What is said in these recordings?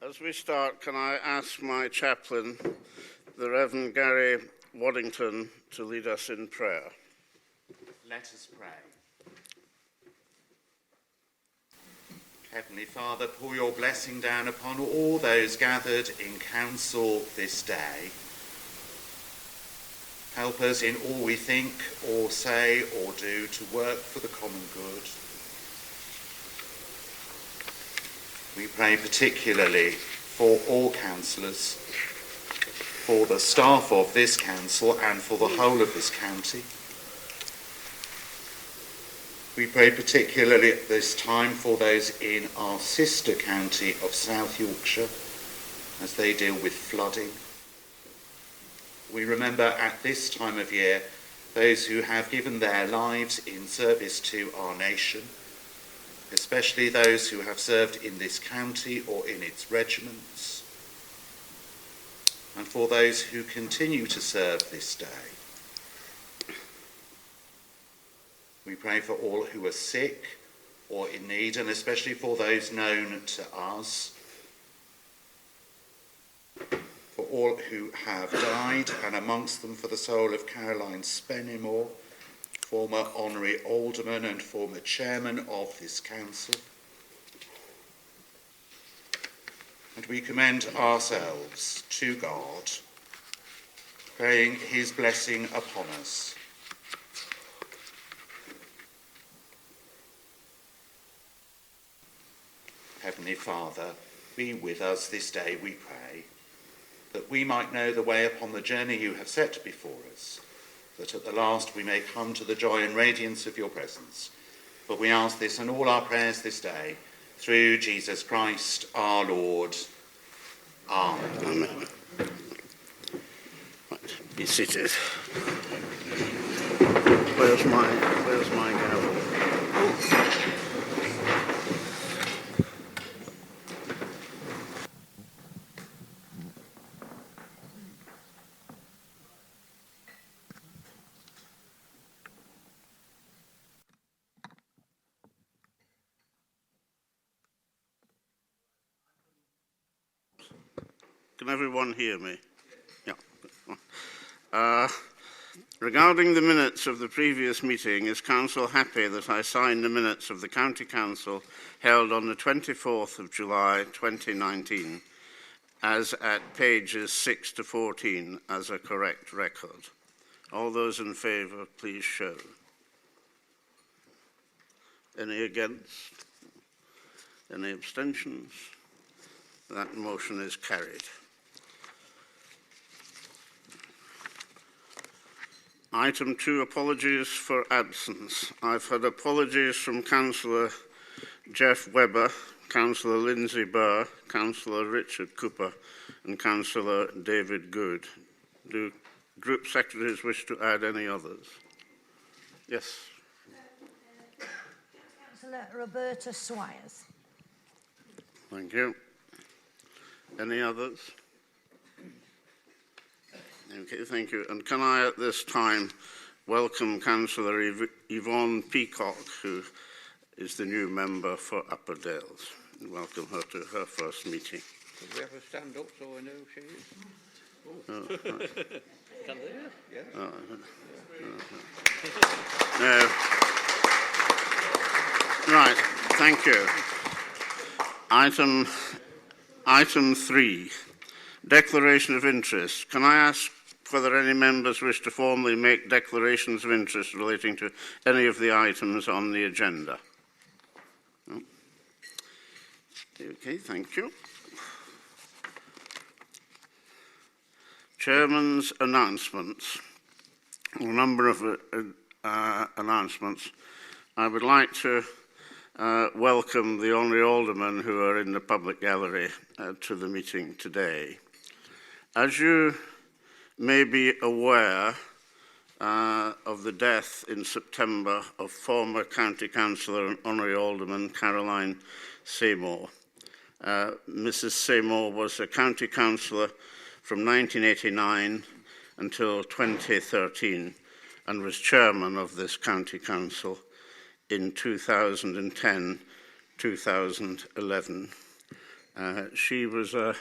As we start, can I ask my chaplain, the Reverend Gary Waddington, to lead us in prayer? Let us pray. Heavenly Father, pour your blessing down upon all those gathered in council this day. Help us in all we think or say or do to work for the common good. We pray particularly for all councillors, for the staff of this council and for the whole of this county. We pray particularly at this time for those in our sister county of South Yorkshire as they deal with flooding. We remember at this time of year those who have given their lives in service to our nation, especially those who have served in this county or in its regiments, and for those who continue to serve this day. We pray for all who are sick or in need, and especially for those known to us, for all who have died, and amongst them for the soul of Caroline Spennymoor, former honorary alderman and former chairman of this council. And we commend ourselves to God, praying his blessing upon us. Heavenly Father, be with us this day, we pray, that we might know the way upon the journey you have set before us, that at the last we may come to the joy and radiance of your presence. For we ask this in all our prayers this day, through Jesus Christ our Lord. Amen. Amen. Right, be seated. Where's my gavel? Can everyone hear me? Yeah. Regarding the minutes of the previous meeting, is Council happy that I sign the minutes of the County Council held on the 24th of July 2019 as at pages 6 to 14 as a correct record? All those in favour, please show. Any against? Any abstentions? That motion is carried. Item 2, apologies for absence. I've had apologies from Councillor Jeff Webber, Councillor Lindsay Burr, Councillor Richard Cooper and Councillor David Good. Do group secretaries wish to add any others? Yes. Councillor Roberta Swires. Thank you. Any others? Okay, thank you. And can I at this time welcome Councillor Yvonne Peacock, who is the new member for Upper Dales. Welcome her to her first meeting. Could we have a stand up so I know who she is? Oh, right. Can they? Yes. No. Right, thank you. Item 3, declaration of interest. Can I ask whether any members wish to formally make declarations of interest relating to any of the items on the agenda? No? Okay, thank you. Chairman's announcements. A number of announcements. I would like to welcome the Honorary Aldermen who are in the public gallery to the meeting today. As you may be aware of the death in September of former County Councillor and Honorary Alderman Caroline Seymour. Mrs Seymour was a County Councillor from 1989 until 2013 and was Chairman of this County Council in 2010-2011. She was a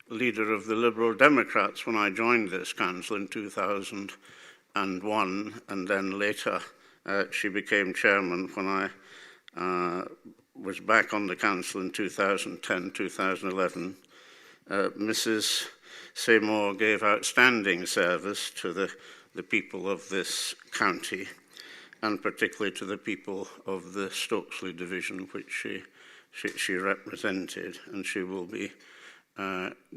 leader of the Liberal Democrats when I joined this council in 2001, and then later she became chairman when I was back on the council in 2010-2011. Mrs. Seymour gave outstanding service to the people of this county, and particularly to the people of the Stokesley division, which she represented, and she will be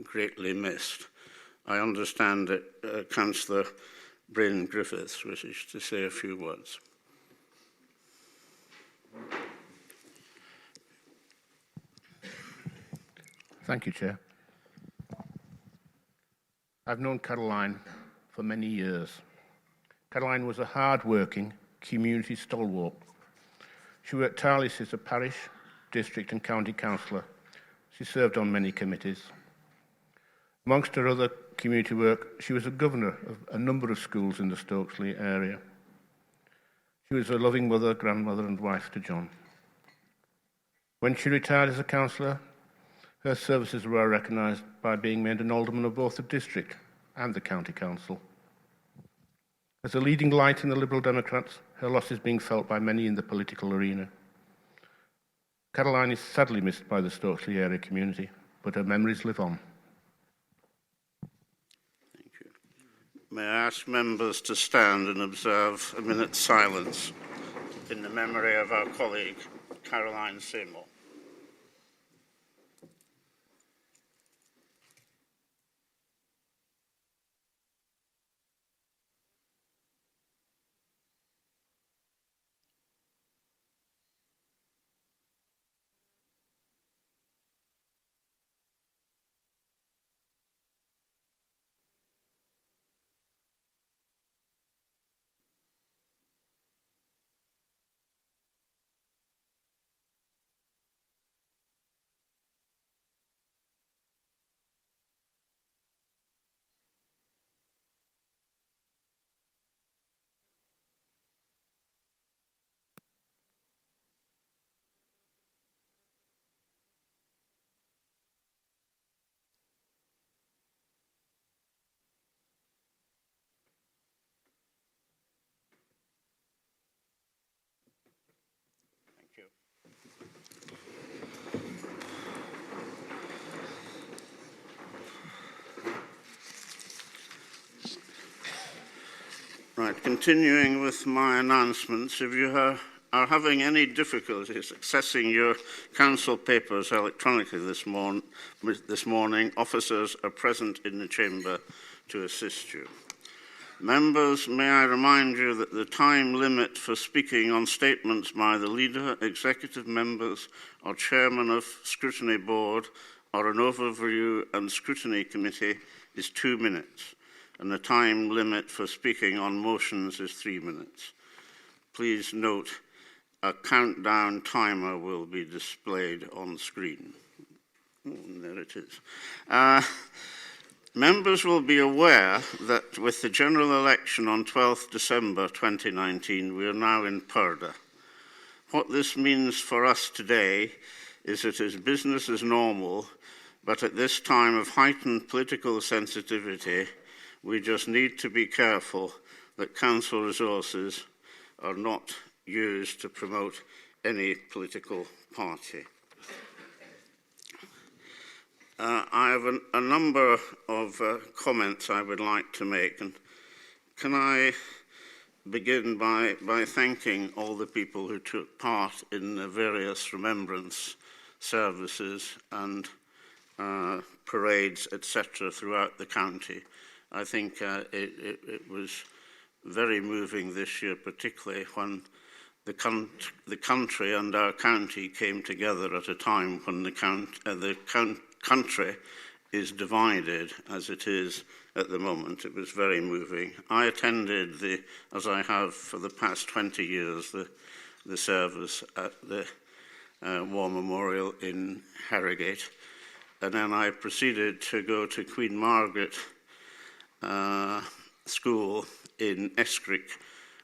greatly missed. I understand that Councillor Bryn Griffiths wishes to say a few words. Thank you, Chair. I've known Caroline for many years. Caroline was a hard-working community stalwart. She worked tirelessly as a parish, district and county councillor. She served on many committees. Amongst her other community work, she was a governor of a number of schools in the Stokesley area. She was a loving mother, grandmother and wife to John. When she retired as a councillor, her services were recognised by being made an alderman of both the district and the county council. As a leading light in the Liberal Democrats, her loss is being felt by many in the political arena. Caroline is sadly missed by the Stokesley area community, but her memories live on. Thank you. May I ask members to stand and observe a minute's silence in the memory of our colleague, Caroline Seymour. Thank you. Right, continuing with my announcements, if you are having any difficulties accessing your council papers electronically this morning, officers are present in the chamber to assist you. Members, may I remind you that the time limit for speaking on statements by the leader, executive members or chairman of scrutiny board or an overview and scrutiny committee is 2 minutes, and the time limit for speaking on motions is 3 minutes. Please note, a countdown timer will be displayed on screen. Oh, and there it is. Members will be aware that with the general election on 12th December 2019, we are now in purdah. What this means for us today is that it is business as normal, but at this time of heightened political sensitivity, we just need to be careful that council resources are not used to promote any political party. I have a number of comments I would like to make, and can I begin by thanking all the people who took part in the various remembrance services and parades, etc., throughout the county. I think it was very moving this year, particularly when the country and our county came together at a time when the country is divided as it is at the moment. It was very moving. I attended as I have for the past 20 years, the service at the War Memorial in Harrogate, and then I proceeded to go to Queen Margaret School in Escrick,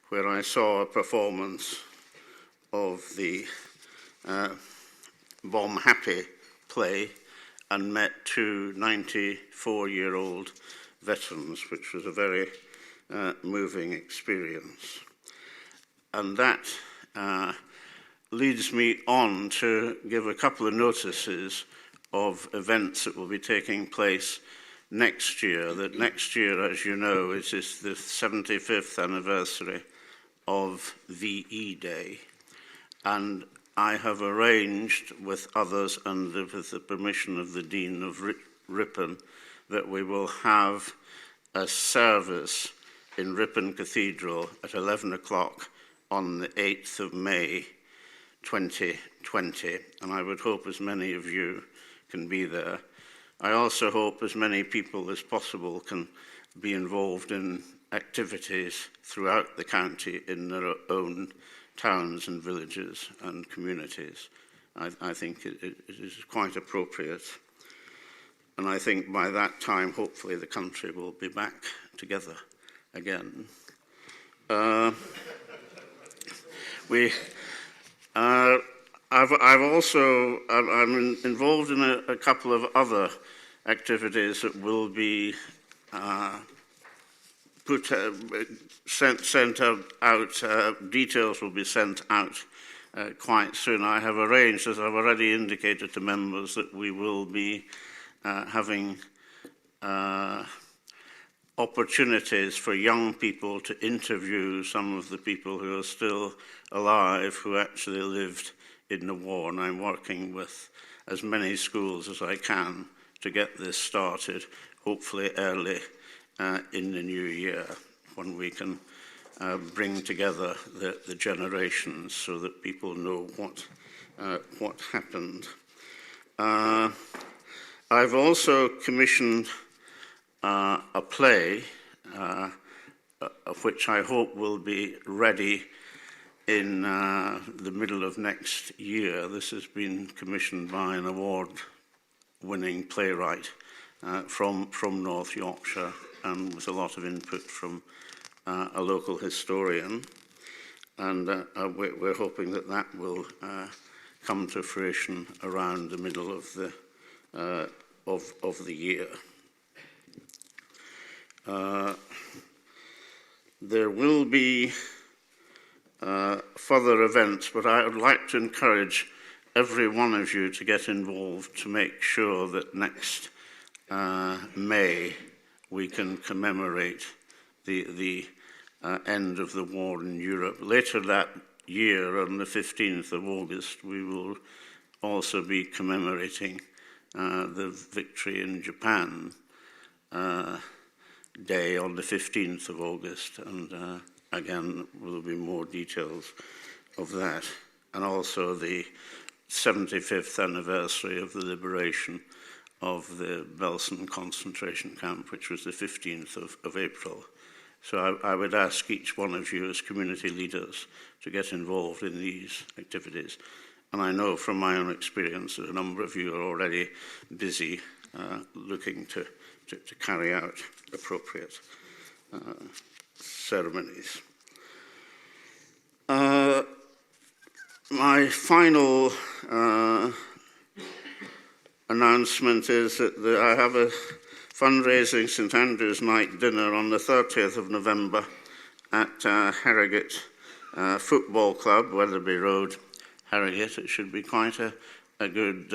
where I saw a performance of the Bomb Happy play, and met two 94-year-old veterans, which was a very moving experience. And that leads me on to give a couple of notices of events that will be taking place next year. That next year, as you know, it is the 75th anniversary of VE Day. And I have arranged with others and with the permission of the Dean of Ripon that we will have a service in Ripon Cathedral at 11 o'clock on the 8th of May 2020, and I would hope as many of you can be there. I also hope as many people as possible can be involved in activities throughout the county in their own towns and villages and communities. I think it is quite appropriate. And I think by that time, hopefully, the country will be back together again. I'm involved in a couple of other activities that will be sent out, details will be sent out quite soon. I have arranged, as I've already indicated to members, that we will be having opportunities for young people to interview some of the people who are still alive who actually lived in the war, and I'm working with as many schools as I can to get this started, hopefully early in the new year, when we can bring together the generations so that people know what happened. I've also commissioned a play, of which I hope will be ready in the middle of next year. This has been commissioned by an award-winning playwright from North Yorkshire, and with a lot of input from a local historian. And we're hoping that that will come to fruition around the middle of the year. There will be further events, but I would like to encourage every one of you to get involved to make sure that next May we can commemorate the end of the war in Europe. Later that year, on the 15th of August, we will also be commemorating the victory in Japan Day on the 15th of August, and again, there will be more details of that. And also the 75th anniversary of the liberation of the Belsen concentration camp, which was the 15th of April. So I would ask each one of you as community leaders to get involved in these activities. And I know from my own experience that a number of you are already busy looking to carry out appropriate ceremonies. My final announcement is that I have a fundraising St Andrew's Night dinner on the 30th of November at Harrogate Football Club, Weatherby Road, Harrogate. It should be quite a good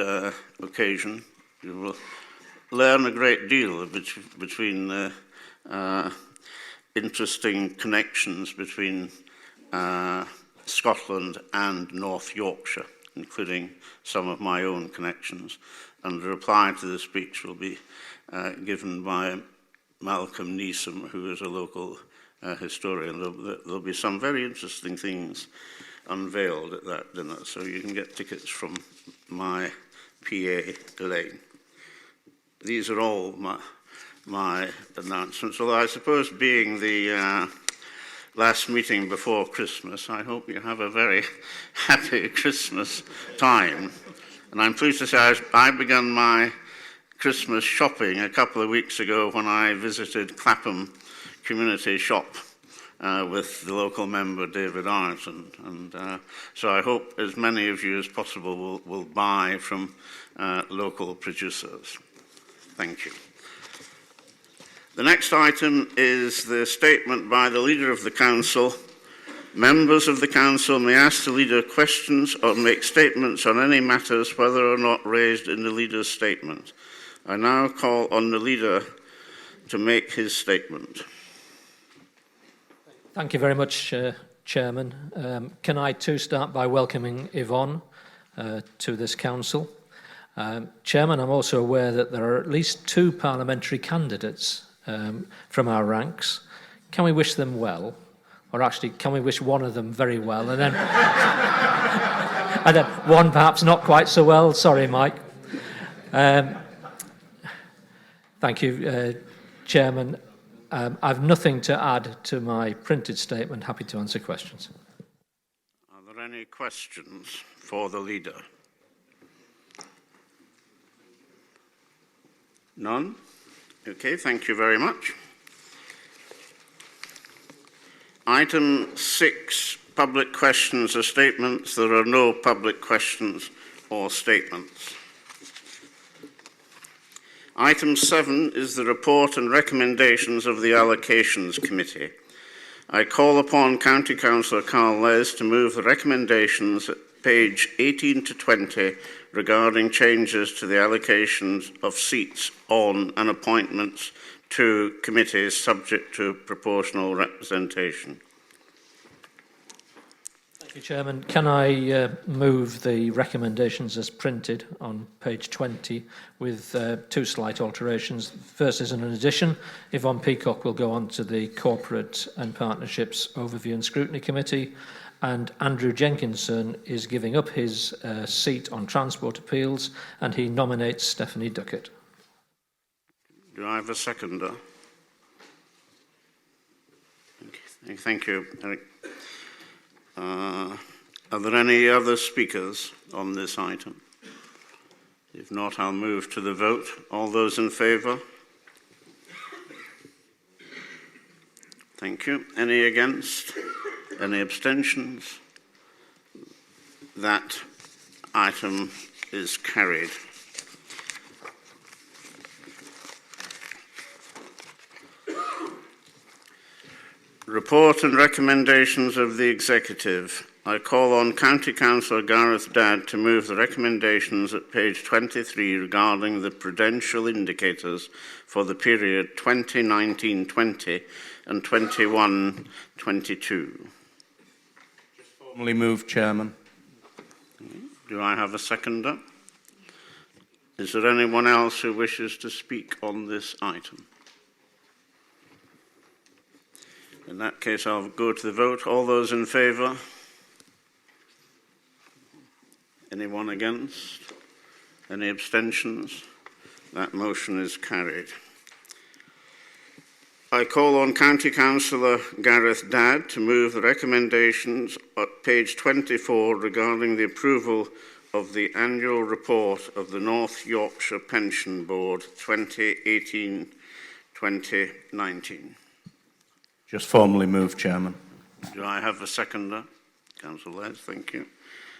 occasion. You will learn a great deal between the interesting connections between Scotland and North Yorkshire, including some of my own connections. And the reply to the speech will be given by Malcolm Neeson, who is a local historian. There'll be some very interesting things unveiled at that dinner, so you can get tickets from my PA, Elaine. These are all my announcements, although I suppose being the last meeting before Christmas, I hope you have a very happy Christmas time. And I'm pleased to say I began my Christmas shopping a couple of weeks ago when I visited Clapham Community Shop with the local member David Ireton. And so I hope as many of you as possible will buy from local producers. Thank you. The next item is the statement by the Leader of the Council. Members of the Council may ask the Leader questions or make statements on any matters, whether or not raised in the Leader's statement. I now call on the Leader to make his statement. Thank you very much, Chairman. Can I too start by welcoming Yvonne to this Council? Chairman, I'm also aware that there are at least 2 parliamentary candidates from our ranks. Can we wish them well? Or actually, can we wish one of them very well? And then, and then one perhaps not quite so well. Sorry, Mike. Thank you, Chairman. I've nothing to add to my printed statement. Happy to answer questions. Are there any questions for the Leader? None? Okay, thank you very much. Item 6, public questions or statements. There are no public questions or statements. Item 7 is the report and recommendations of the Allocations Committee. I call upon County Councillor Carl Les to move the recommendations at page 18 to 20 regarding changes to the allocations of seats on and appointments to committees subject to proportional representation. Thank you, Chairman. Can I move the recommendations as printed on page 20 with 2 slight alterations? First is an addition. Yvonne Peacock will go on to the Corporate and Partnerships Overview and Scrutiny Committee, and Andrew Jenkinson is giving up his seat on Transport Appeals, and he nominates Stephanie Duckett. Do I have a seconder? Thank you, Eric. Are there any other speakers on this item? If not, I'll move to the vote. All those in favour? Thank you. Any against? Any abstentions? That item is carried. Report and recommendations of the Executive. I call on County Councillor Gareth Dadd to move the recommendations at page 23 regarding the prudential indicators for the period 2019-20 and 21-22. Formally moved, Chairman. Do I have a seconder? Is there anyone else who wishes to speak on this item? In that case, I'll go to the vote. All those in favour? Anyone against? Any abstentions? That motion is carried. I call on County Councillor Gareth Dadd to move the recommendations at page 24 regarding the approval of the annual report of the North Yorkshire Pension Board 2018-2019. Just formally moved, Chairman. Do I have a seconder? Councillor Les, thank you.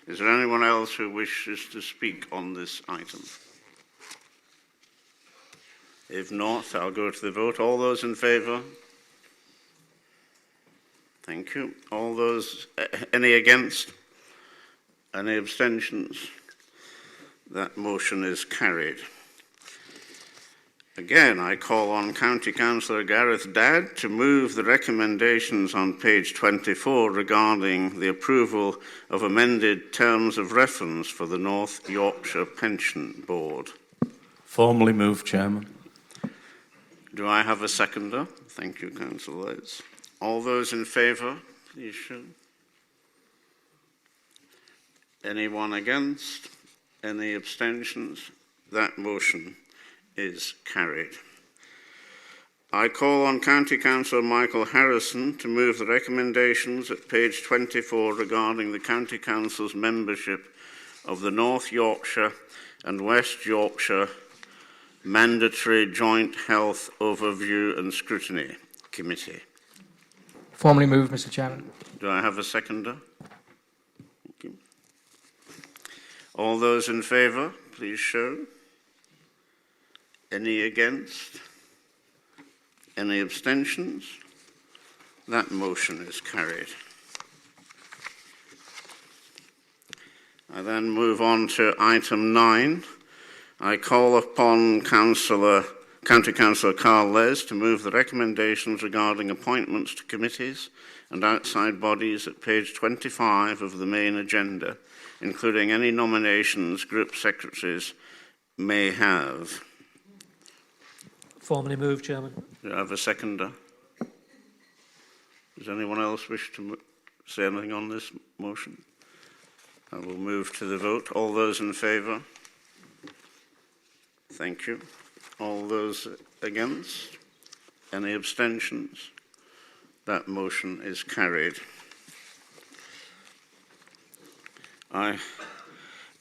Is there anyone else who wishes to speak on this item? If not, I'll go to the vote. All those in favour? Thank you. All those, any against? Any abstentions? That motion is carried. Again, I call on County Councillor Gareth Dadd to move the recommendations on page 24 regarding the approval of amended terms of reference for the North Yorkshire Pension Board. Formally moved, Chairman. Do I have a seconder? Thank you, Councillor Les. All those in favour, please show. Anyone against? Any abstentions? That motion is carried. I call on County Councillor Michael Harrison to move the recommendations at page 24 regarding the County Council's membership of the North Yorkshire and West Yorkshire Mandatory Joint Health Overview and Scrutiny Committee. Formally moved, Mr. Chairman. Do I have a seconder? Thank you. All those in favour, please show. Any against? Any abstentions? That motion is carried. I then move on to item 9. I call upon County Councillor Carl Les to move the recommendations regarding appointments to committees and outside bodies at page 25 of the main agenda, including any nominations group secretaries may have. Formally moved, Chairman. Do I have a seconder? Does anyone else wish to say anything on this motion? I will move to the vote. All those in favour? Thank you. All those against? Any abstentions? That motion is carried. I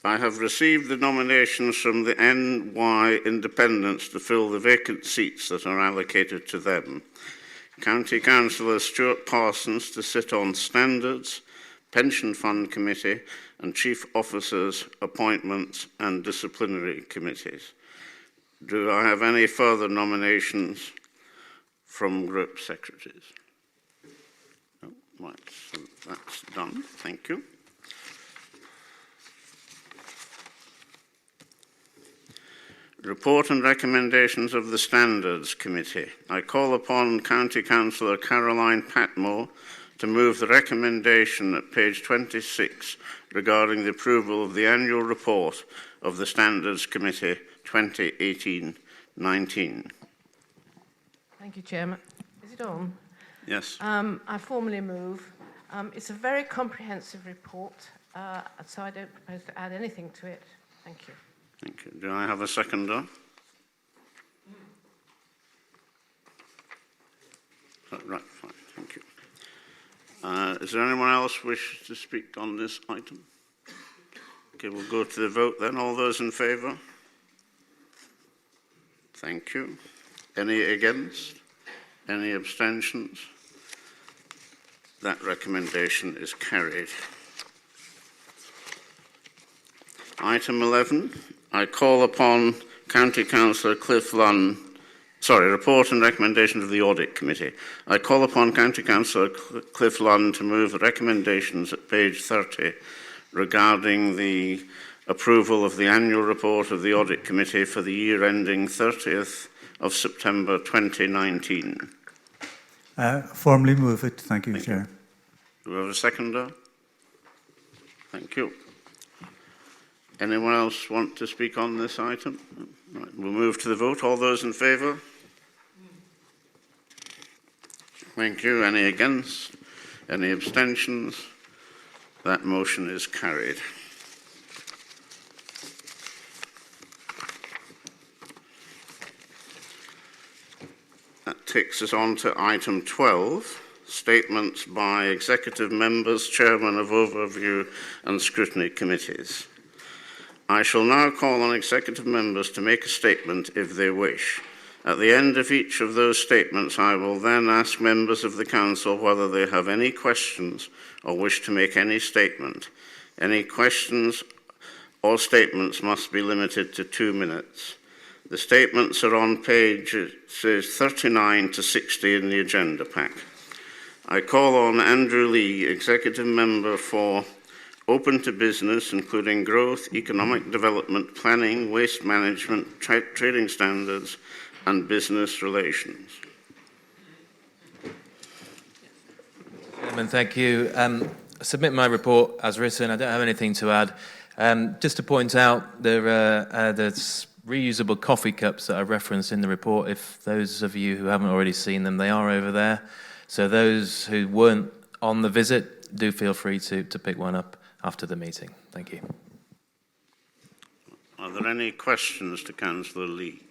have received the nominations from the NY Independents to fill the vacant seats that are allocated to them. County Councillor Stuart Parsons to sit on Standards, Pension Fund Committee and Chief Officers, Appointments and Disciplinary Committees. Do I have any further nominations from group secretaries? No, right, so that's done. Thank you. Report and recommendations of the Standards Committee. I call upon County Councillor Caroline Patmore to move the recommendation at page 26 regarding the approval of the annual report of the Standards Committee 2018-19. Thank you, Chairman. Is it on? Yes. I formally move. It's a very comprehensive report, so I don't propose to add anything to it. Thank you. Thank you. Do I have a seconder? Right, fine. Thank you. Is there anyone else wish to speak on this item? Okay, we'll go to the vote then. All those in favour? Thank you. Any against? Any abstentions? That recommendation is carried. Item 11. I call upon County Councillor Cliff Lunn, report and recommendation of the Audit Committee. I call upon County Councillor Cliff Lunn to move the recommendations at page 30 regarding the approval of the annual report of the Audit Committee for the year ending 30th of September 2019. Formally move it. Thank you, Chair. Do we have a seconder? Thank you. Anyone else want to speak on this item? Right, we'll move to the vote. All those in favour? Thank you. Any against? Any abstentions? That motion is carried. That takes us on to item 12, statements by executive members, chairman of overview and scrutiny committees. I shall now call on executive members to make a statement if they wish. At the end of each of those statements, I will then ask members of the Council whether they have any questions or wish to make any statement. Any questions or statements must be limited to 2 minutes. The statements are on pages 39 to 60 in the agenda pack. I call on Andrew Lee, Executive Member for Open to Business, including Growth, Economic Development, Planning, Waste Management, Trading Standards and Business Relations. Chairman, thank you. I submit my report as written. I don't have anything to add. Just to point out, there's reusable coffee cups that are referenced in the report. If those of you who haven't already seen them, they are over there. So those who weren't on the visit, do feel free to pick one up after the meeting. Thank you. Are there any questions to Councillor Lee?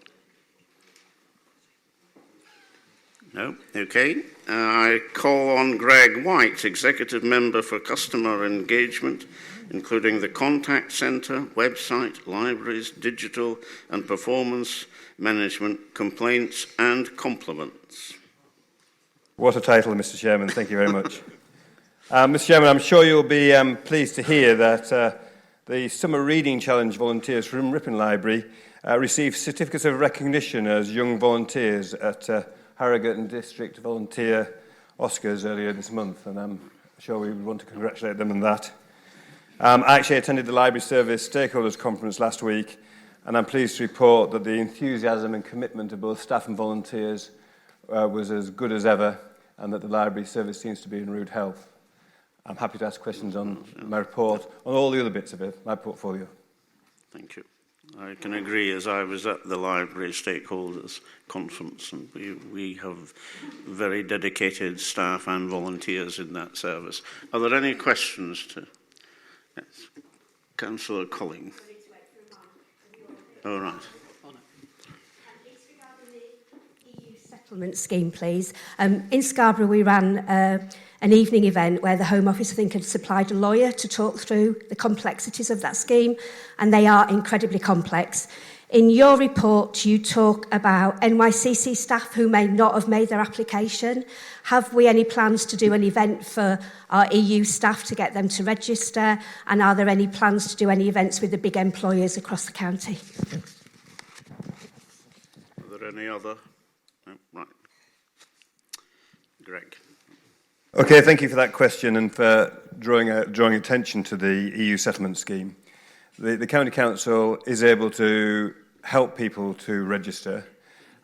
No? Okay. I call on Greg White, Executive Member for Customer Engagement, including the Contact Centre, website, libraries, digital and performance management, complaints and compliments. What a title, Mr. Chairman. Thank you very much. Mr. Chairman, I'm sure you'll be pleased to hear that the Summer Reading Challenge volunteers from Ripon Library received certificates of recognition as young volunteers at Harrogate District Volunteer Oscars earlier this month, and I'm sure we would want to congratulate them on that. I actually attended the Library Service Stakeholders Conference last week, and I'm pleased to report that the enthusiasm and commitment of both staff and volunteers was as good as ever, and that the Library Service seems to be in rude health. I'm happy to ask questions on my report, on all the other bits of it, my portfolio. Thank you. I can agree, as I was at the Library Stakeholders Conference, and we have very dedicated staff and volunteers in that service. Are there any questions to... Yes. Councillor Colling. All right. Settlement scheme, please. In Scarborough, we ran an evening event where the Home Office, I think, had supplied a lawyer to talk through the complexities of that scheme, and they are incredibly complex. In your report, you talk about NYCC staff who may not have made their application. Have we any plans to do an event for our EU staff to get them to register? And are there any plans to do any events with the big employers across the county? Are there any other? No, right. Greg. Okay, thank you for that question and for drawing attention to the EU settlement scheme. The County Council is able to help people to register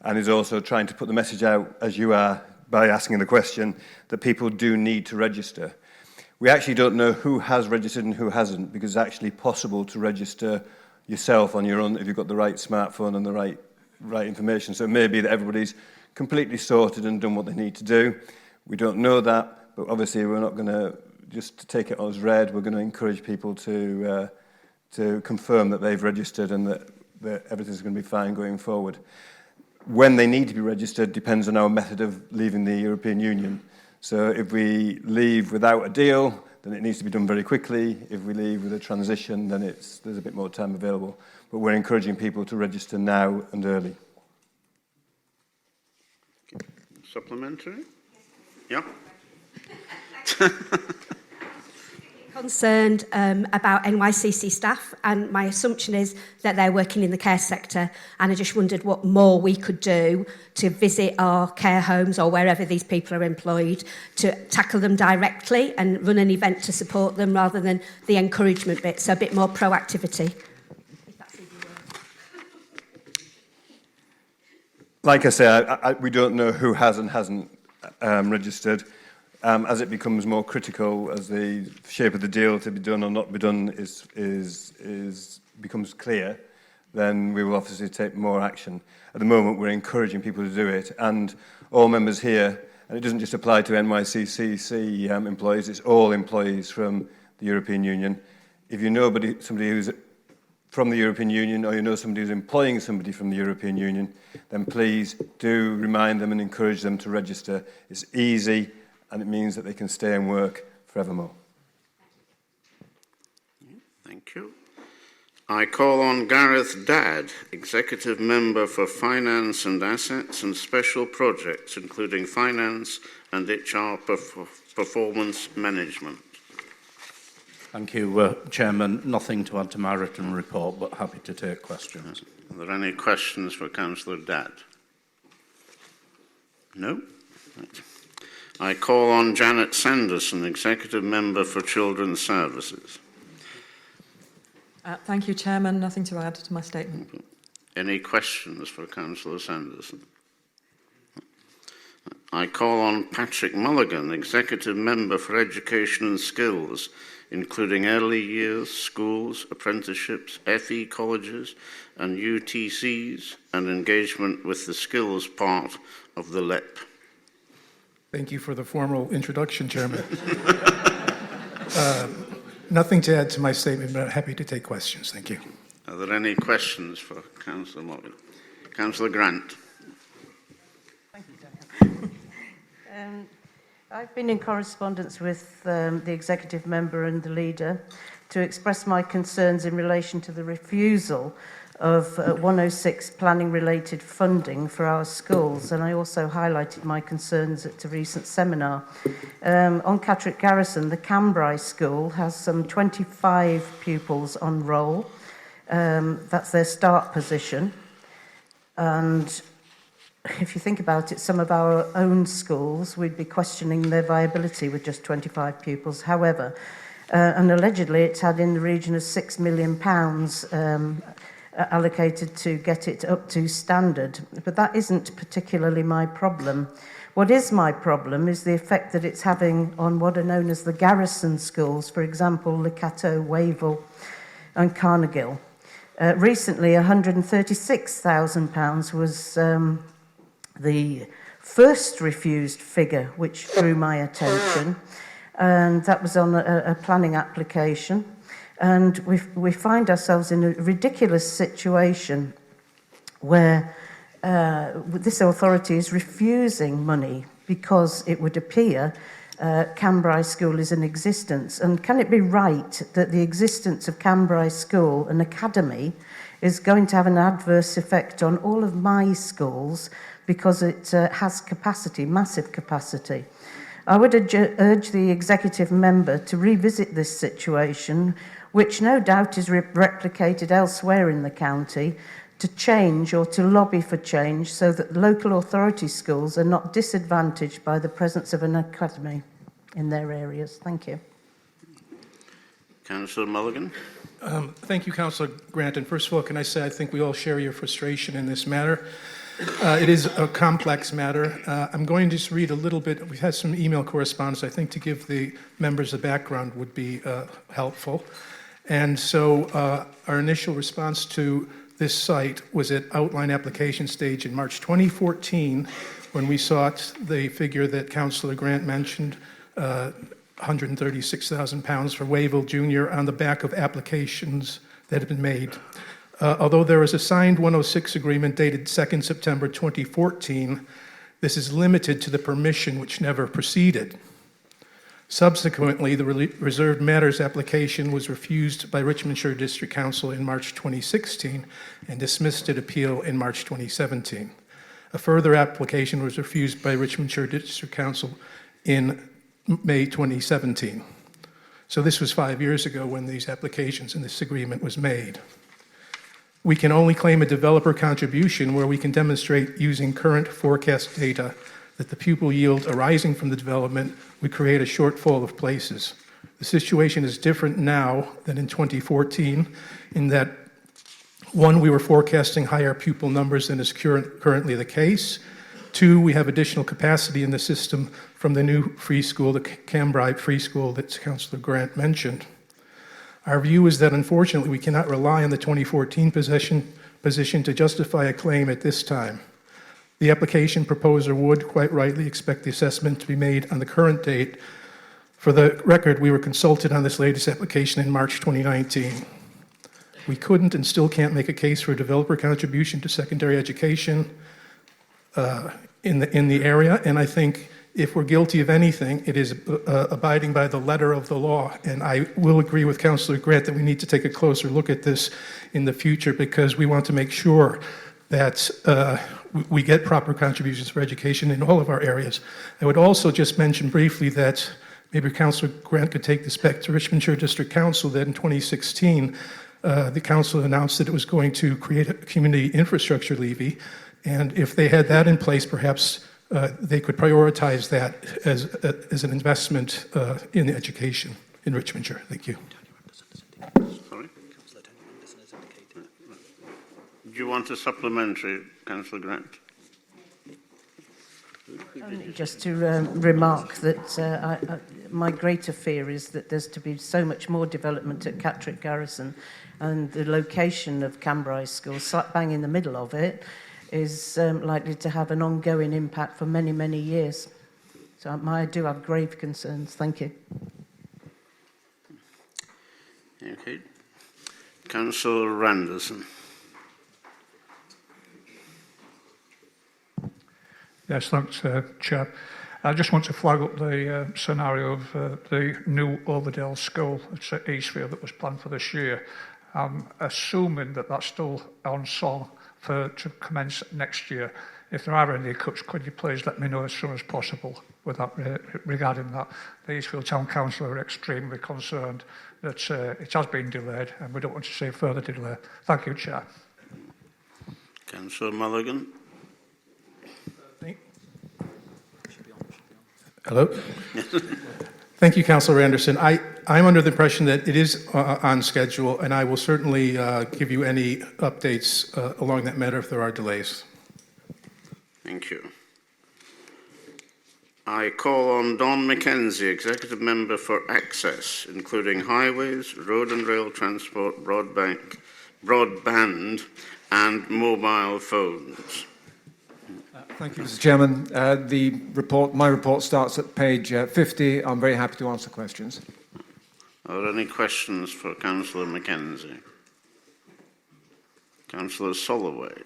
and is also trying to put the message out, as you are, by asking the question, that people do need to register. We actually don't know who has registered and who hasn't, because it's actually possible to register yourself on your own if you've got the right smartphone and the right information. So it may be that everybody's completely sorted and done what they need to do. We don't know that, but obviously we're not going to just take it as read. We're going to encourage people to confirm that they've registered and that everything's going to be fine going forward. When they need to be registered depends on our method of leaving the European Union. So if we leave without a deal, then it needs to be done very quickly. If we leave with a transition, then there's a bit more time available. But we're encouraging people to register now and early. Supplementary? Yeah. Concerned about NYCC staff, and my assumption is that they're working in the care sector, and I just wondered what more we could do to visit our care homes or wherever these people are employed to tackle them directly and run an event to support them rather than the encouragement bit, so a bit more proactivity. Like I say, we don't know who has and hasn't registered. As it becomes more critical, as the shape of the deal to be done or not be done becomes clear, then we will obviously take more action. At the moment, we're encouraging people to do it, and all members here, and it doesn't just apply to NYCC employees, it's all employees from the European Union. If you know somebody who's from the European Union, or you know somebody who's employing somebody from the European Union, then please do remind them and encourage them to register. It's easy, and it means that they can stay and work forevermore. Thank you. I call on Gareth Dadd, Executive Member for Finance and Assets and Special Projects, including Finance and HR Performance Management. Thank you, Chairman. Nothing to add to my written report, but happy to take questions. Are there any questions for Councillor Dadd? No? Right. I call on Janet Sanderson, Executive Member for Children's Services. Thank you, Chairman. Nothing to add to my statement. Any questions for Councillor Sanderson? I call on Patrick Mulligan, Executive Member for Education and Skills, including early years, schools, apprenticeships, FE colleges and UTCs, and engagement with the skills part of the LEP. Thank you for the formal introduction, Chairman. Nothing to add to my statement, but I'm happy to take questions. Thank you. Are there any questions for Councillor Morgan? Councillor Grant. Thank you, Dan. I've been in correspondence with the executive member and the leader to express my concerns in relation to the refusal of 106 planning-related funding for our schools, and I also highlighted my concerns at a recent seminar. On Catterick Garrison, the Cambrai School has some 25 pupils on roll. That's their start position. And if you think about it, some of our own schools, we'd be questioning their viability with just 25 pupils. However, and allegedly it's had in the region of £6 million allocated to get it up to standard. But that isn't particularly my problem. What is my problem is the effect that it's having on what are known as the garrison schools, for example, Liccato, Wavell and Carnegill. Recently, £136,000 was the first refused figure which drew my attention, and that was on a planning application. And we find ourselves in a ridiculous situation where this authority is refusing money because it would appear Cambrai School is in existence. And can it be right that the existence of Cambrai School, an academy, is going to have an adverse effect on all of my schools because it has capacity, massive capacity? I would urge the executive member to revisit this situation, which no doubt is replicated elsewhere in the county, to change or to lobby for change so that local authority schools are not disadvantaged by the presence of an academy in their areas. Thank you. Councillor Mulligan. Thank you, Councillor Grant. And first of all, can I say I think we all share your frustration in this matter. It is a complex matter. I'm going to just read a little bit. We've had some email correspondence, I think, to give the members a background would be helpful. And so our initial response to this site was at outline application stage in March 2014 when we sought the figure that Councillor Grant mentioned, £136,000 for Wavell Jr. on the back of applications that had been made. Although there is a signed 106 agreement dated 2nd September 2014, this is limited to the permission which never proceeded. Subsequently, the reserved matters application was refused by Richmondshire District Council in March 2016 and dismissed at appeal in March 2017. A further application was refused by Richmondshire District Council in May 2017. So this was 5 years ago when these applications and this agreement was made. We can only claim a developer contribution where we can demonstrate using current forecast data that the pupil yield arising from the development would create a shortfall of places. The situation is different now than in 2014 in that, one, we were forecasting higher pupil numbers than is currently the case. Two, we have additional capacity in the system from the new free school, the Cambrai Free School that Councillor Grant mentioned. Our view is that, unfortunately, we cannot rely on the 2014 position to justify a claim at this time. The application proposer would, quite rightly, expect the assessment to be made on the current date. For the record, we were consulted on this latest application in March 2019. We couldn't and still can't make a case for a developer contribution to secondary education in the area, and I think if we're guilty of anything, it is abiding by the letter of the law. And I will agree with Councillor Grant that we need to take a closer look at this in the future because we want to make sure that we get proper contributions for education in all of our areas. I would also just mention briefly that maybe Councillor Grant could take this back to Richmondshire District Council, that in 2016, the council announced that it was going to create a community infrastructure levy, and if they had that in place, perhaps they could prioritize that as an investment in education in Richmondshire. Thank you. Sorry? Do you want a supplementary, Councillor Grant? Only just to remark that my greater fear is that there's to be so much more development at Catterick Garrison, and the location of Cambrai School, slap bang in the middle of it, is likely to have an ongoing impact for many, many years. So I do have grave concerns. Thank you. Okay. Councillor Randerson. Yes, thanks, Chair. I just want to flag up the scenario of the new Overdale School at Eastfield that was planned for this year. I'm assuming that that's still on song to commence next year. If there are any hiccups, could you please let me know as soon as possible with that, regarding that? The Eastfield Town Council are extremely concerned that it has been delayed, and we don't want to see further delay. Thank you, Chair. Councillor Mulligan. Hello? Thank you, Councillor Anderson. I'm under the impression that it is on schedule, and I will certainly give you any updates along that matter if there are delays. Thank you. I call on Don McKenzie, Executive Member for Access, including highways, road and rail transport, broadband and mobile phones. Thank you, Mr. Chairman. My report starts at page 50. I'm very happy to answer questions. Are there any questions for Councillor McKenzie? Councillor Soloway.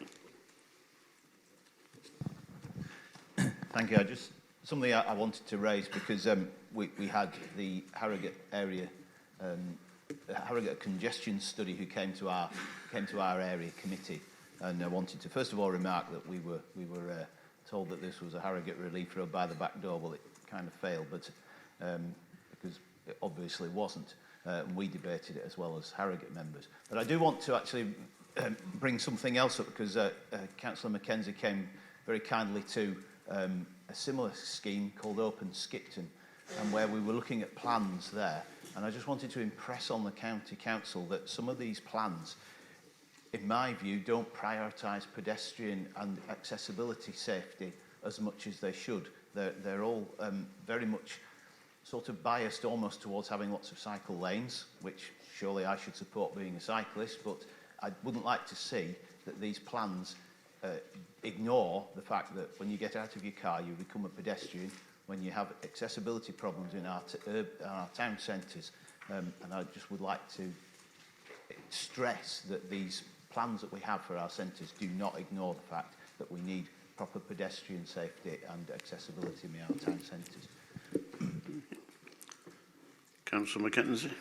Thank you. Something I wanted to raise, because we had the Harrogate area, Harrogate congestion study who came to our area committee, and I wanted to first of all remark that we were told that this was a Harrogate relief road by the back door. Well, it kind of failed, but because it obviously wasn't. We debated it as well as Harrogate members. But I do want to actually bring something else up, because Councillor McKenzie came very kindly to a similar scheme called Open Skipton, and where we were looking at plans there. And I just wanted to impress on the County Council that some of these plans, in my view, don't prioritise pedestrian and accessibility safety as much as they should. They're all very much sort of biased almost towards having lots of cycle lanes, which surely I should support being a cyclist, but I wouldn't like to see that these plans ignore the fact that when you get out of your car, you become a pedestrian, when you have accessibility problems in our town centres. And I just would like to stress that these plans that we have for our centres do not ignore the fact that we need proper pedestrian safety and accessibility in our town centres. Councillor McKenzie.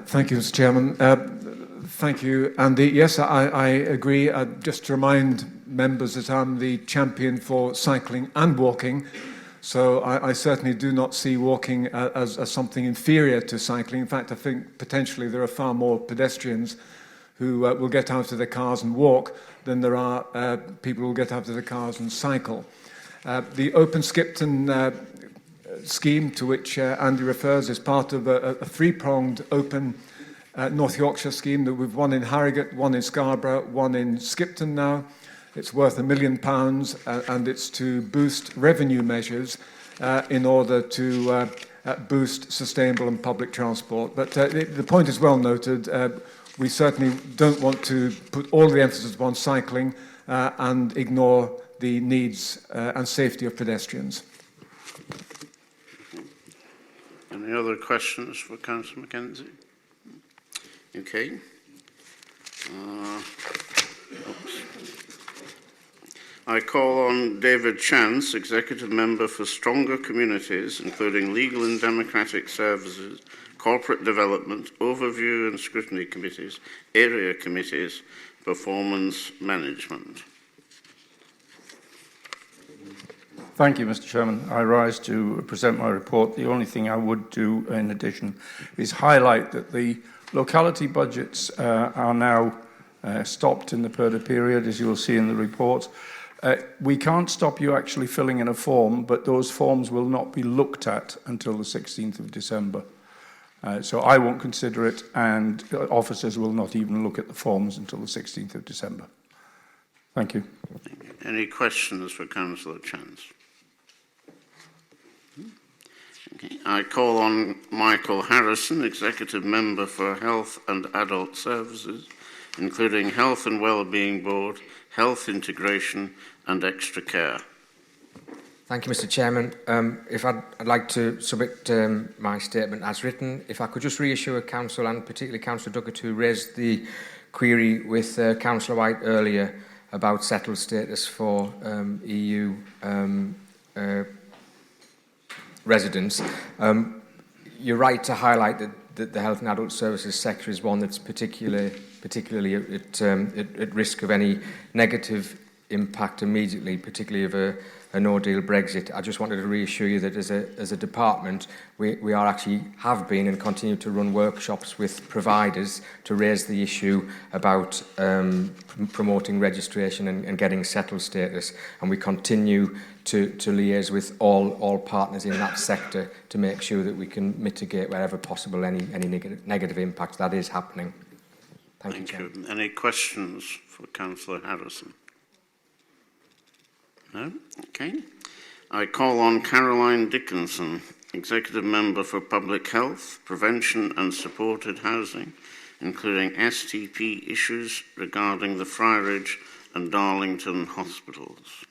Thank you, Mr. Chairman. Thank you, Andy. Yes, I agree. Just to remind members that I'm the champion for cycling and walking, so I certainly do not see walking as something inferior to cycling. In fact, I think potentially there are far more pedestrians who will get out of their cars and walk than there are people who will get out of their cars and cycle. The Open Skipton scheme to which Andy refers is part of a three-pronged open North Yorkshire scheme that we've one in Harrogate, one in Scarborough, one in Skipton now. It's worth £1 million, and it's to boost revenue measures in order to boost sustainable and public transport. But the point is well noted. We certainly don't want to put all the emphasis upon cycling and ignore the needs and safety of pedestrians. Any other questions for Councillor McKenzie? Okay. I call on David Chance, Executive Member for Stronger Communities, including Legal and Democratic Services, Corporate Development, Overview and Scrutiny Committees, Area Committees, Performance Management. Thank you, Mr. Chairman. I rise to present my report. The only thing I would do in addition is highlight that the locality budgets are now stopped in the Purdah period, as you will see in the report. We can't stop you actually filling in a form, but those forms will not be looked at until the 16th of December. So I won't consider it, and officers will not even look at the forms until the 16th of December. Thank you. Any questions for Councillor Chance? Okay. I call on Michael Harrison, Executive Member for Health and Adult Services, including Health and Wellbeing Board, Health Integration and Extra Care. Thank you, Mr. Chairman. I'd like to submit my statement as written. If I could just reassure Council, and particularly Councillor Duckett, who raised the query with Councillor White earlier about settled status for EU residents. You're right to highlight that the health and adult services sector is one that's particularly at risk of any negative impact immediately, particularly of a no-deal Brexit. I just wanted to reassure you that as a department, we are actually have been and continue to run workshops with providers to raise the issue about promoting registration and getting settled status, and we continue to liaise with all partners in that sector to make sure that we can mitigate wherever possible any negative impact that is happening. Thank you. Any questions for Councillor Harrison? No? Okay. I call on Caroline Dickinson, Executive Member for Public Health, Prevention and Supported Housing, including STP issues regarding the Friarage and Darlington hospitals.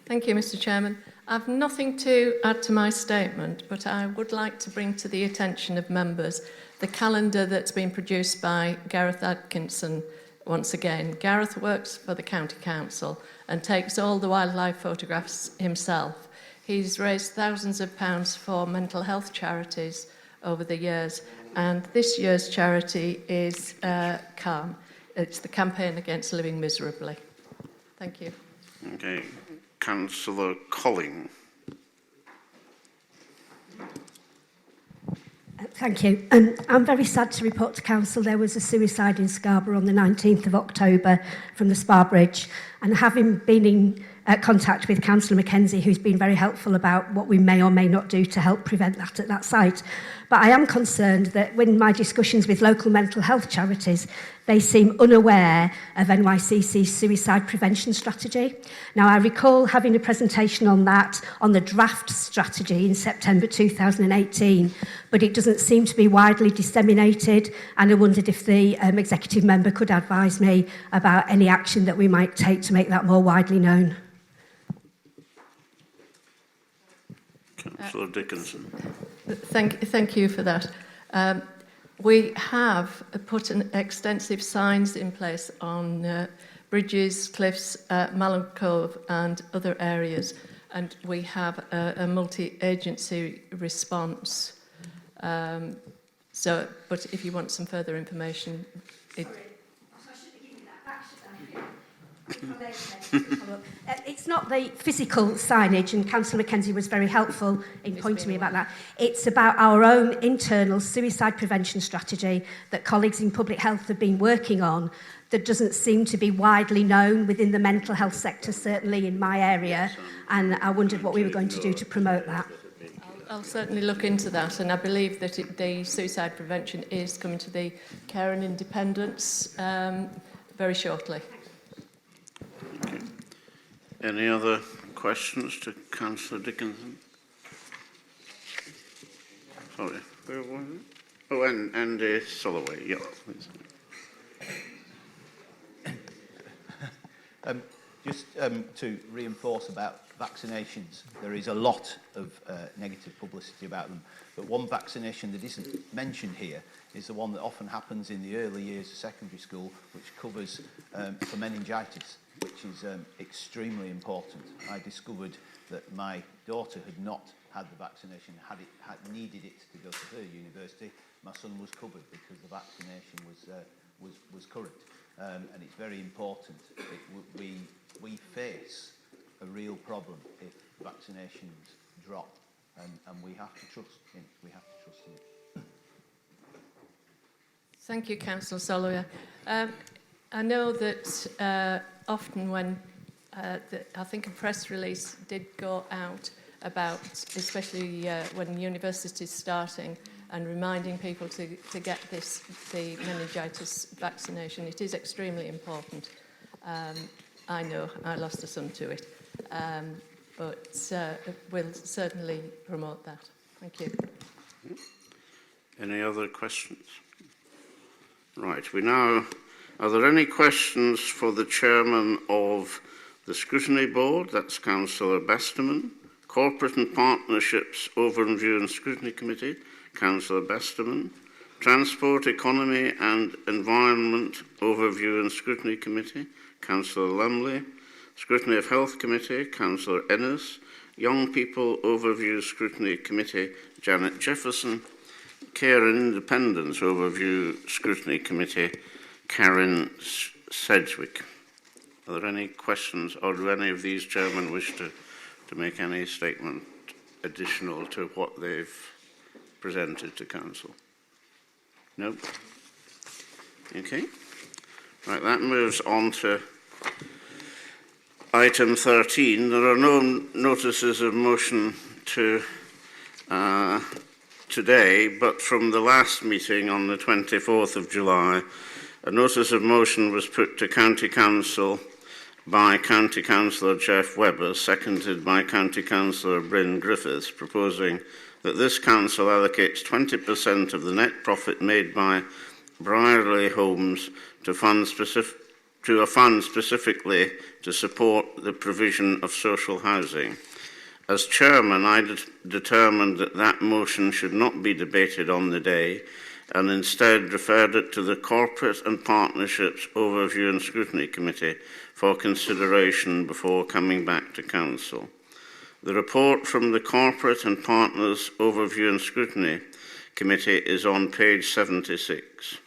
Thank you, Mr. Chairman. I've nothing to add to my statement, but I would like to bring to the attention of members the calendar that's been produced by Gareth Atkinson. Once again, Gareth works for the County Council and takes all the wildlife photographs himself. He's raised thousands of pounds for mental health charities over the years, and this year's charity is CALM. It's the Campaign Against Living Miserably. Thank you. Okay. Councillor Colling. Thank you. I'm very sad to report to Council there was a suicide in Scarborough on the 19th of October from the Spa Bridge, and having been in contact with Councillor Mackenzie, who's been very helpful about what we may or may not do to help prevent that at that site. But I am concerned that when my discussions with local mental health charities, they seem unaware of NYCC's suicide prevention strategy. Now, I recall having a presentation on that, on the draft strategy in September 2018, but it doesn't seem to be widely disseminated, and I wondered if the executive member could advise me about any action that we might take to make that more widely known. Councillor Dickinson. Thank you for that. We have put extensive signs in place on bridges, cliffs, Malham Cove and other areas, and we have a multi-agency response. But if you want some further information... It's not the physical signage, and Councillor Mackenzie was very helpful in pointing me about that. It's about our own internal suicide prevention strategy that colleagues in public health have been working on that doesn't seem to be widely known within the mental health sector, certainly in my area, and I wondered what we were going to do to promote that. I'll certainly look into that, and I believe that the suicide prevention is coming to the Care and Independence very shortly. Okay. Any other questions to Councillor Dickinson? Sorry, where was it? Oh, and Soloway, yeah. Just to reinforce about vaccinations, there is a lot of negative publicity about them, but one vaccination that isn't mentioned here is the one that often happens in the early years of secondary school, which covers for meningitis, which is extremely important. I discovered that my daughter had not had the vaccination, had needed it to go to her university. My son was covered because the vaccination was current, and it's very important. We face a real problem if vaccinations drop, and we have to trust in it. We have to trust in it. Thank you, Councillor Soloway. I know that often when I think a press release did go out about, especially when university is starting, and reminding people to get the meningitis vaccination. It is extremely important. I know I lost a son to it, but we'll certainly promote that. Thank you. Any other questions? Right, are there any questions for the Chairman of the Scrutiny Board? That's Councillor Besterman. Corporate and Partnerships Overview and Scrutiny Committee, Councillor Besterman. Transport, Economy and Environment Overview and Scrutiny Committee, Councillor Lumley. Scrutiny of Health Committee, Councillor Ennis. Young People Overview Scrutiny Committee, Janet Jefferson. Care and Independence Overview Scrutiny Committee, Karen Sedgwick. Are there any questions, or do any of these chairmen wish to make any statement additional to what they've presented to Council? No? Okay. Right, that moves on to item 13. There are no notices of motion to today, but from the last meeting on the 24th of July, a notice of motion was put to County Council by County Councillor Jeff Webber, seconded by County Councillor Bryn Griffiths, proposing that this council allocates 20% of the net profit made by Brierley Homes to a fund specifically to support the provision of social housing. As chairman, I determined that that motion should not be debated on the day and instead referred it to the Corporate and Partnerships Overview and Scrutiny Committee for consideration before coming back to Council. The report from the Corporate and Partners Overview and Scrutiny Committee is on page 76.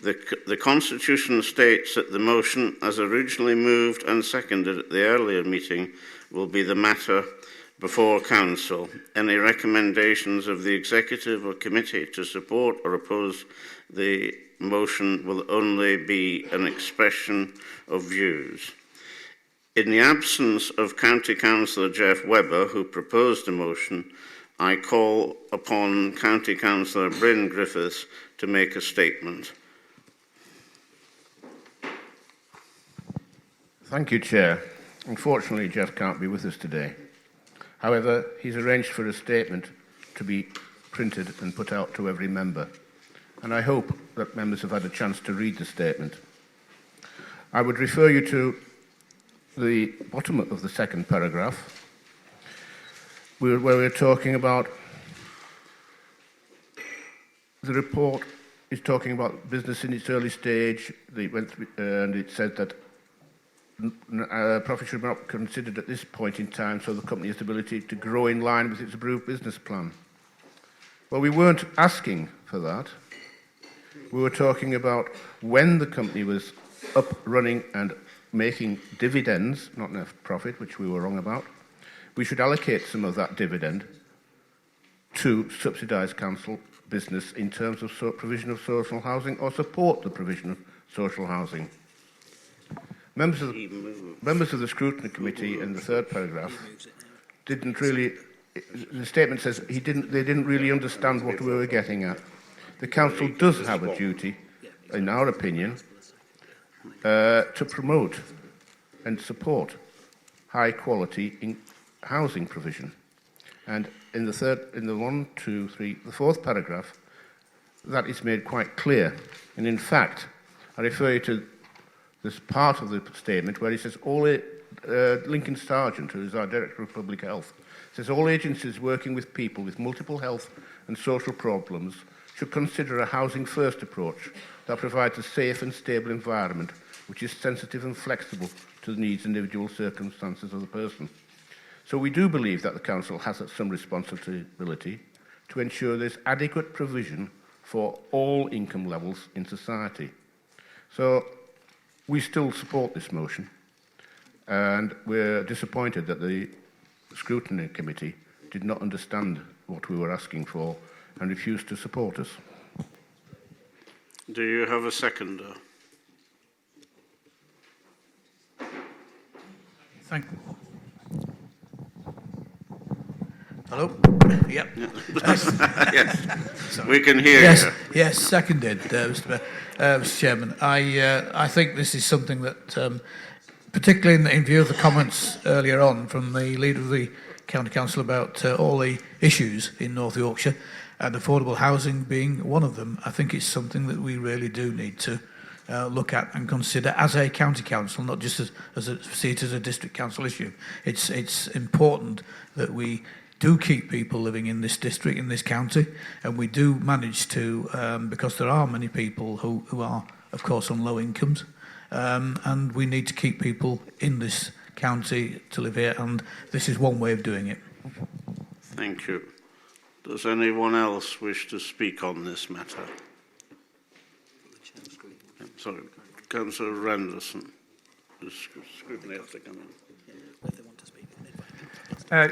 The Constitution states that the motion, as originally moved and seconded at the earlier meeting, will be the matter before Council. Any recommendations of the Executive or Committee to support or oppose the motion will only be an expression of views. In the absence of County Councillor Jeff Webber, who proposed the motion, I call upon County Councillor Bryn Griffiths to make a statement. Thank you, Chair. Unfortunately, Jeff can't be with us today. However, he's arranged for a statement to be printed and put out to every member, and I hope that members have had a chance to read the statement. I would refer you to the bottom of the second paragraph, where we're talking about the report is talking about business in its early stage, and it said that profit should not be considered at this point in time so the company has the ability to grow in line with its approved business plan. Well, we weren't asking for that. We were talking about when the company was up, running and making dividends, not net profit, which we were wrong about. We should allocate some of that dividend to subsidise council business in terms of provision of social housing or support the provision of social housing. Members of the Scrutiny Committee in the third paragraph didn't really, the statement says they didn't really understand what we were getting at. The Council does have a duty, in our opinion, to promote and support high quality housing provision. And in the the fourth paragraph, that is made quite clear. And in fact, I refer you to this part of the statement where he says, Lincoln Sargent, who is our Director of Public Health, says all agencies working with people with multiple health and social problems should consider a housing first approach that provides a safe and stable environment which is sensitive and flexible to the needs and individual circumstances of the person. So we do believe that the Council has some responsibility to ensure there's adequate provision for all income levels in society. So we still support this motion, and we're disappointed that the Scrutiny Committee did not understand what we were asking for and refused to support us. Do you have a seconder? Thank you. Hello? Yep. Yes. We can hear you. Yes, seconded, Mr. Chairman. I think this is something that, particularly in view of the comments earlier on from the leader of the County Council about all the issues in North Yorkshire, and affordable housing being one of them, I think it's something that we really do need to look at and consider as a county council, not just see it as a district council issue. It's important that we do keep people living in this district, in this county, and we do manage to, because there are many people who are, of course, on low incomes, and we need to keep people in this county to live here, and this is one way of doing it. Thank you. Does anyone else wish to speak on this matter? Sorry, Councillor Renderson. Does scrutiny have to come in?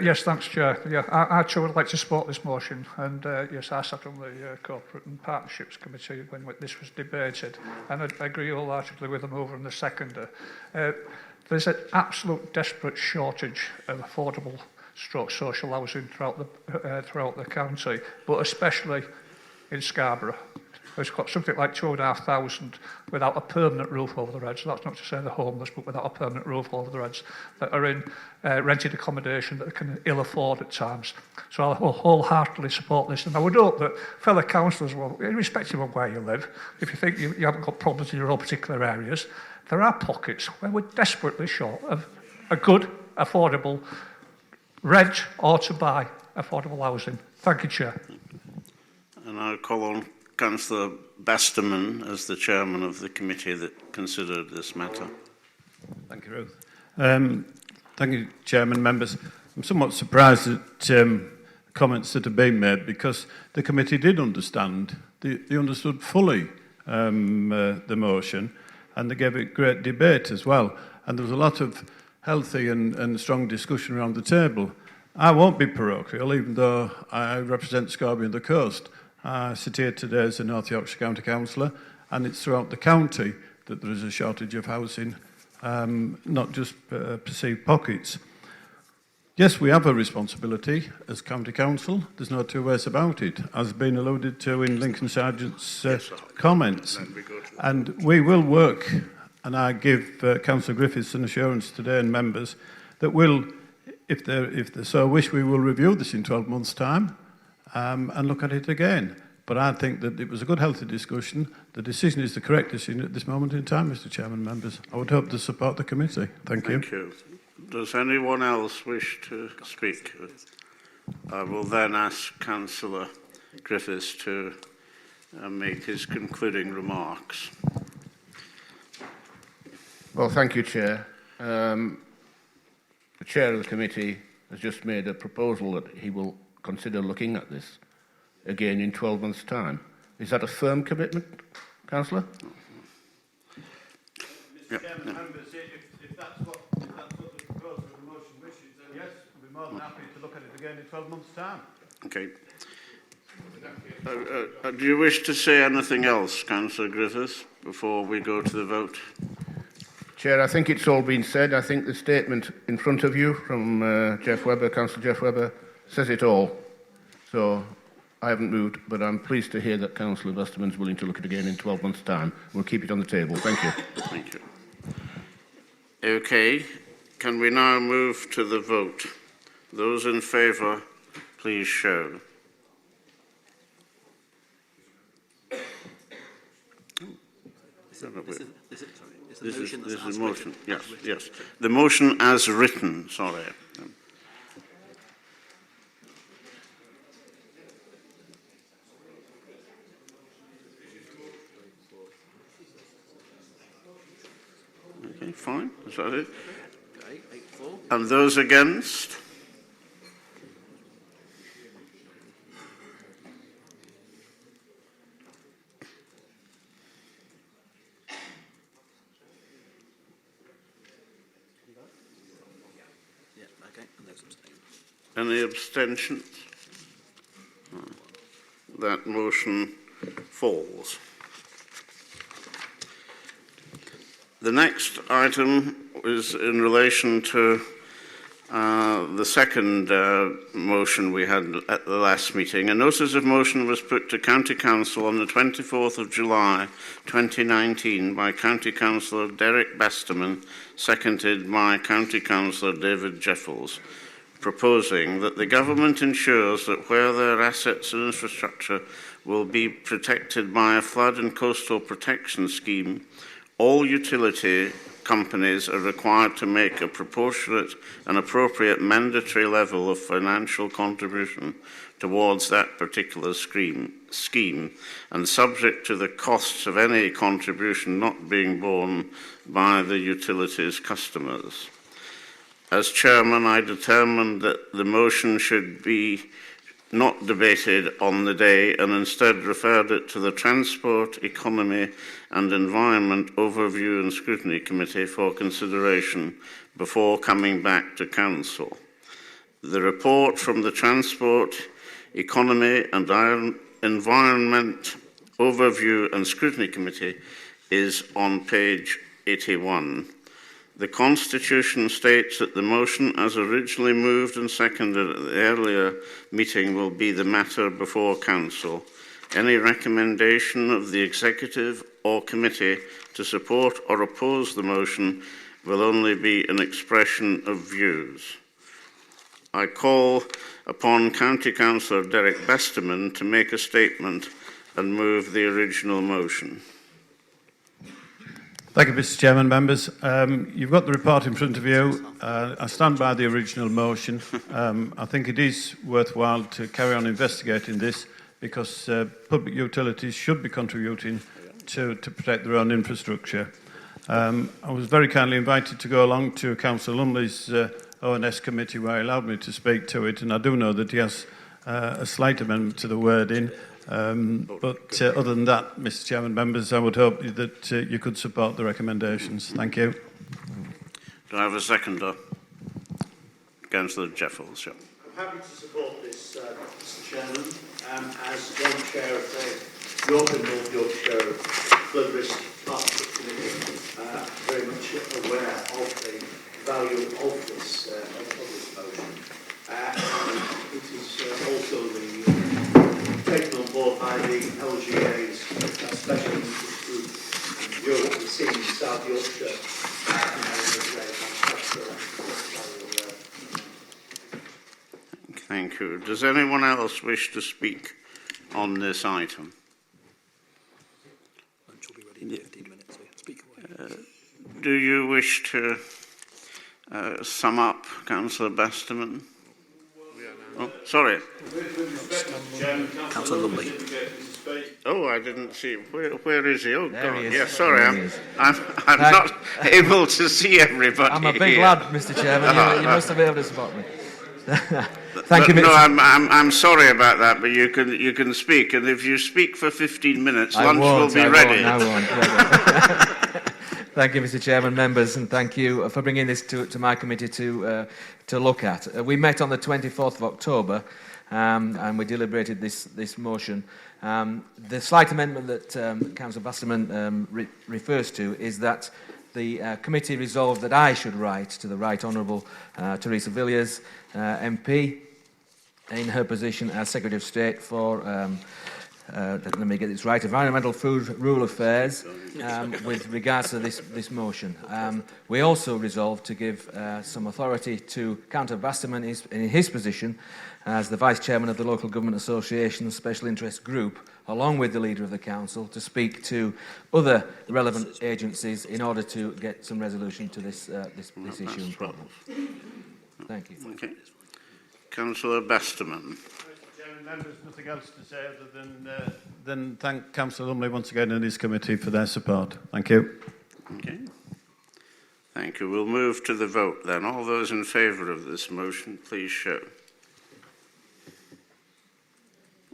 Yes, thanks, Chair. Yeah, I too would like to support this motion, and yes, I sat on the Corporate and Partnerships Committee when this was debated, and I agree wholeheartedly with them over in the seconder. There's an absolute desperate shortage of affordable social housing throughout the county, but especially in Scarborough. It's got something like 2,500 without a permanent roof over their heads. That's not to say they're homeless, but without a permanent roof over their heads, that are in rented accommodation that they can ill afford at times. So I will wholeheartedly support this, and I would hope that fellow councillors will, irrespective of where you live, if you think you haven't got problems in your own particular areas, there are pockets where we're desperately short of a good, affordable, rent or to buy affordable housing. Thank you, Chair. And I'll call on Councillor Basterman as the chairman of the committee that considered this matter. Thank you, Ruth. Thank you, Chairman, members. I'm somewhat surprised at comments that have been made because the committee did understand. They understood fully the motion, and they gave it great debate as well. And there was a lot of healthy and strong discussion around the table. I won't be parochial, even though I represent Scarborough and the coast. I sit here today as a North Yorkshire County Councillor, and it's throughout the county that there is a shortage of housing, not just perceived pockets. Yes, we have a responsibility as County Council. There's no two ways about it, as been alluded to in Lincoln Sargent's comments. And we will work, and I give Councillor Griffiths an assurance today and members that we'll, if they so wish, we will review this in 12 months' time and look at it again. But I think that it was a good, healthy discussion. The decision is the correct decision at this moment in time, Mr. Chairman, members. I would hope to support the committee. Thank you. Thank you. Does anyone else wish to speak? I will then ask Councillor Griffiths to make his concluding remarks. Well, thank you, Chair. The Chair of the committee has just made a proposal that he will consider looking at this again in 12 months' time. Is that a firm commitment, Councillor? Mr. Chairman, members, if that's what the proposal of the motion wishes, then yes, we'll be more than happy to look at it again in 12 months' time. Okay. Do you wish to say anything else, Councillor Griffiths, before we go to the vote? Chair, I think it's all been said. I think the statement in front of you from Jeff Webber, Councillor Jeff Webber, says it all. So I haven't moved, but I'm pleased to hear that Councillor Westerman's willing to look at it again in 12 months' time. We'll keep it on the table. Thank you. Thank you. Okay, can we now move to the vote? Those in favour, please show. This is a motion. Yes, yes. The motion as written, sorry. Okay, fine. Is that it? And those against? Any abstentions? That motion falls. The next item is in relation to the second motion we had at the last meeting. A notice of motion was put to County Council on the 24th of July 2019 by County Councillor Derek Basterman, seconded by County Councillor David Jeffels, proposing that the government ensures that where their assets and infrastructure will be protected by a flood and coastal protection scheme, all utility companies are required to make a proportionate and appropriate mandatory level of financial contribution towards that particular scheme, and subject to the costs of any contribution not being borne by the utilities customers. As chairman, I determined that the motion should be not debated on the day and instead referred it to the Transport, Economy and Environment Overview and Scrutiny Committee for consideration before coming back to Council. The report from the Transport, Economy and Environment Overview and Scrutiny Committee is on page 81. The Constitution states that the motion as originally moved and seconded at the earlier meeting will be the matter before Council. Any recommendation of the Executive or Committee to support or oppose the motion will only be an expression of views. I call upon County Councillor Derek Besterman to make a statement and move the original motion. Thank you, Mr. Chairman. Members, you've got the report in front of you. I stand by the original motion. I think it is worthwhile to carry on investigating this because public utilities should be contributing to protect their own infrastructure. I was very kindly invited to go along to Councillor Lumley's ONS committee where he allowed me to speak to it, and I do know that he has a slight amendment to the wording. But other than that, Mr. Chairman, members, I would hope that you could support the recommendations. Thank you. Do I have a seconder? Councillor Jeffels. Yeah. I'm happy to support this, Mr. Chairman. As one chair of the York and North Yorkshire Flood Risk Partnership Committee, very much aware of the value of this motion. It is also taken on board by the LGA's special interest group in Europe, what we've seen in South Yorkshire. Thank you. Does anyone else wish to speak on this item? Do you wish to sum up, Councillor Besterman? Oh, sorry. Councillor Lumley. Oh, I didn't see. Where is he? Oh, There God. he is. Yes, sorry. There he is. I'm not able to see everybody. I'm a big here. lad, Mr. Chairman. You must have been able to spot me. Thank you, Mr. No, I'm sorry about that, but you can speak, and if you speak for 15 minutes, lunch will be ready. I won't. Thank you, Mr. Chairman, members, and thank you for bringing this to my committee to look at. We met on the 24th of October, and we deliberated this motion. The slight amendment that Councillor Basterman refers to is that the committee resolved that I should write to the Right Honourable Teresa Villiers, MP, in her position as Secretary of State for, let me get this right, Environmental, Food, Rural Affairs, with regards to this motion. We also resolved to give some authority to Councillor Basterman in his position as the Vice Chairman of the Local Government Association Special Interest Group, along with the Leader of the Council, to speak to other relevant agencies in order to get some resolution to this issue and problem. Thank you. Okay. Councillor Basterman. Members, nothing else to say other than thank Councillor Lumley once again and his committee for their support. Thank you. Okay. Thank you. We'll move to the vote then. All those in favour of this motion, please show.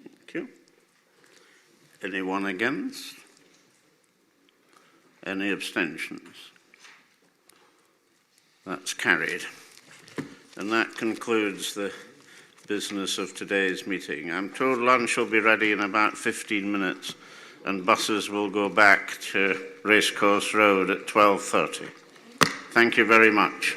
Thank you. Anyone against? Any abstentions? That's carried. And that concludes the business of today's meeting. I'm told lunch will be ready in about 15 minutes and buses will go back to Racecourse Road at 12:30. Thank you very much.